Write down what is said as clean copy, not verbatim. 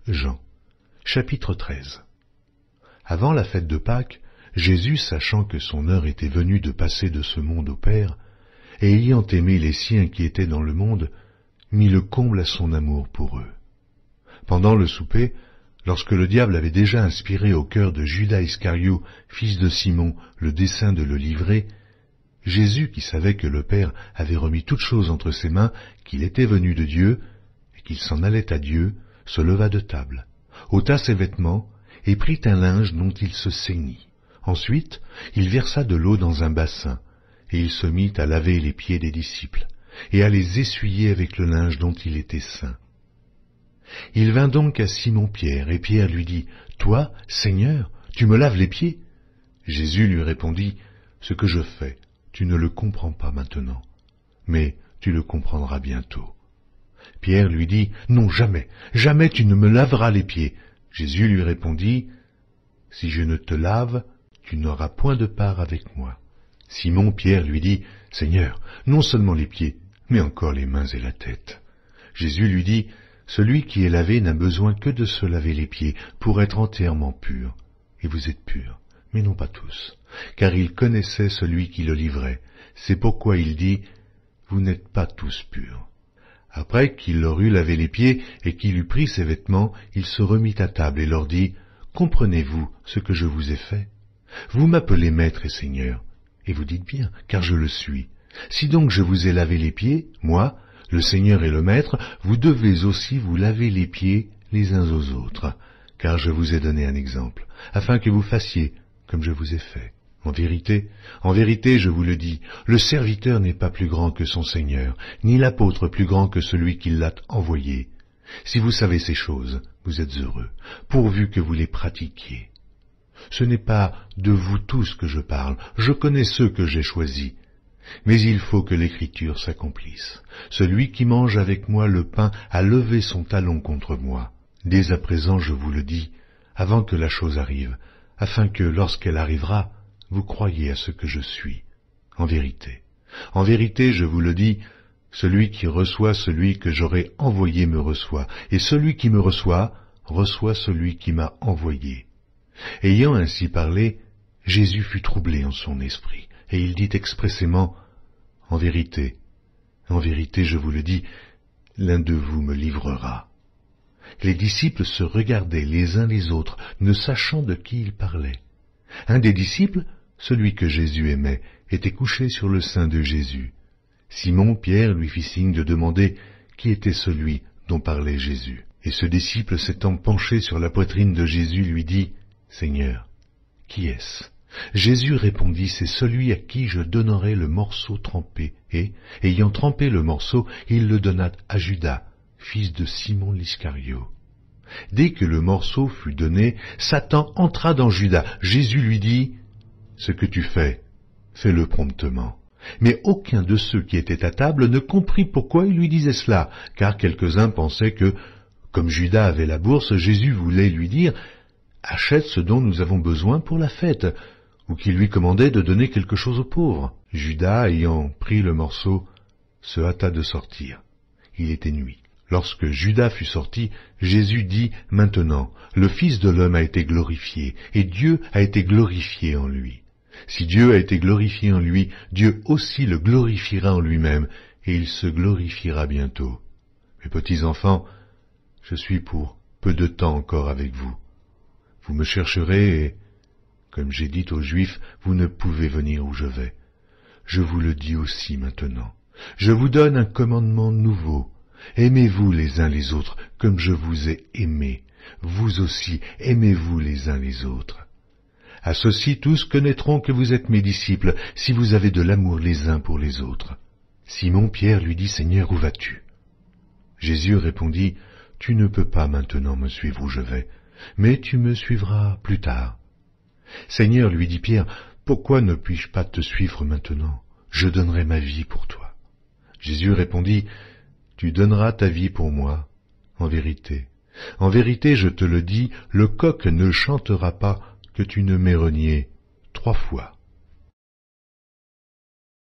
Jean, chapitre 13. Avant la fête de Pâques, Jésus, sachant que son heure était venue de passer de ce monde au Père, et ayant aimé les siens qui étaient dans le monde, mit le comble à son amour pour eux. Pendant le souper, lorsque le diable avait déjà inspiré au cœur de Judas Iscario, fils de Simon, le dessein de le livrer, Jésus, qui savait que le Père avait remis toutes choses entre ses mains, qu'il était venu de Dieu, et qu'il s'en allait à Dieu, se leva de table, ôta ses vêtements, et prit un linge dont il se ceignit. Ensuite, il versa de l'eau dans un bassin, et il se mit à laver les pieds des disciples, et à les essuyer avec le linge dont il était ceint. Il vint donc à Simon-Pierre, et Pierre lui dit, « Toi, Seigneur, tu me laves les pieds ?» Jésus lui répondit, « Ce que je fais, tu ne le comprends pas maintenant, mais tu le comprendras bientôt. » Pierre lui dit, « Non, jamais, jamais tu ne me laveras les pieds. » Jésus lui répondit, « Si je ne te lave, tu n'auras point de part avec moi. » Simon-Pierre lui dit, « Seigneur, non seulement les pieds, mais encore les mains et la tête. » Jésus lui dit, « Celui qui est lavé n'a besoin que de se laver les pieds pour être entièrement pur. Et vous êtes purs, mais non pas tous. » Car il connaissait celui qui le livrait. C'est pourquoi il dit, « Vous n'êtes pas tous purs. » Après qu'il leur eut lavé les pieds et qu'il eut pris ses vêtements, il se remit à table et leur dit, « Comprenez-vous ce que je vous ai fait? Vous m'appelez Maître et Seigneur, et vous dites bien, car je le suis. Si donc je vous ai lavé les pieds, moi, le Seigneur et le Maître, vous devez aussi vous laver les pieds les uns aux autres, car je vous ai donné un exemple, afin que vous fassiez comme je vous ai fait. En vérité, je vous le dis, le serviteur n'est pas plus grand que son Seigneur, ni l'apôtre plus grand que celui qui l'a envoyé. Si vous savez ces choses, vous êtes heureux, pourvu que vous les pratiquiez. Ce n'est pas de vous tous que je parle, je connais ceux que j'ai choisis. Mais il faut que l'Écriture s'accomplisse. Celui qui mange avec moi le pain a levé son talon contre moi. Dès à présent je vous le dis, avant que la chose arrive, afin que, lorsqu'elle arrivera, vous croyez à ce que je suis. En vérité, je vous le dis, celui qui reçoit celui que j'aurai envoyé me reçoit, et celui qui me reçoit, reçoit celui qui m'a envoyé. » Ayant ainsi parlé, Jésus fut troublé en son esprit, et il dit expressément, « En vérité, je vous le dis, l'un de vous me livrera. » Les disciples se regardaient les uns les autres, ne sachant de qui ils parlaient. Un des disciples, celui que Jésus aimait, était couché sur le sein de Jésus. Simon-Pierre lui fit signe de demander qui était celui dont parlait Jésus. Et ce disciple s'étant penché sur la poitrine de Jésus lui dit, « Seigneur, qui est-ce » Jésus répondit, « C'est celui à qui je donnerai le morceau trempé. » Et, ayant trempé le morceau, il le donna à Judas, fils de Simon l'Iscario. Dès que le morceau fut donné, Satan entra dans Judas. Jésus lui dit, « Ce que tu fais, fais-le promptement. » Mais aucun de ceux qui étaient à table ne comprit pourquoi il lui disait cela, car quelques-uns pensaient que, comme Judas avait la bourse, Jésus voulait lui dire, « Achète ce dont nous avons besoin pour la fête », ou qu'il lui commandait de donner quelque chose aux pauvres. Judas, ayant pris le morceau, se hâta de sortir. Il était nuit. Lorsque Judas fut sorti, Jésus dit, « Maintenant, le Fils de l'homme a été glorifié, et Dieu a été glorifié en lui. Si Dieu a été glorifié en lui, Dieu aussi le glorifiera en lui-même, et il se glorifiera bientôt. Mes petits enfants, je suis pour peu de temps encore avec vous. Vous me chercherez, et, comme j'ai dit aux Juifs, vous ne pouvez venir où je vais. Je vous le dis aussi maintenant. Je vous donne un commandement nouveau. Aimez-vous les uns les autres comme je vous ai aimés. Vous aussi, aimez-vous les uns les autres. À ceci tous connaîtront que vous êtes mes disciples, si vous avez de l'amour les uns pour les autres. » Simon-Pierre lui dit, « Seigneur, où vas-tu » Jésus répondit, « Tu ne peux pas maintenant me suivre où je vais, mais tu me suivras plus tard. » « Seigneur, lui dit Pierre, pourquoi ne puis-je pas te suivre maintenant? Je donnerai ma vie pour toi. » Jésus répondit, « Tu donneras ta vie pour moi. En vérité, je te le dis, le coq ne chantera pas que tu ne m'aies renié 3 fois. »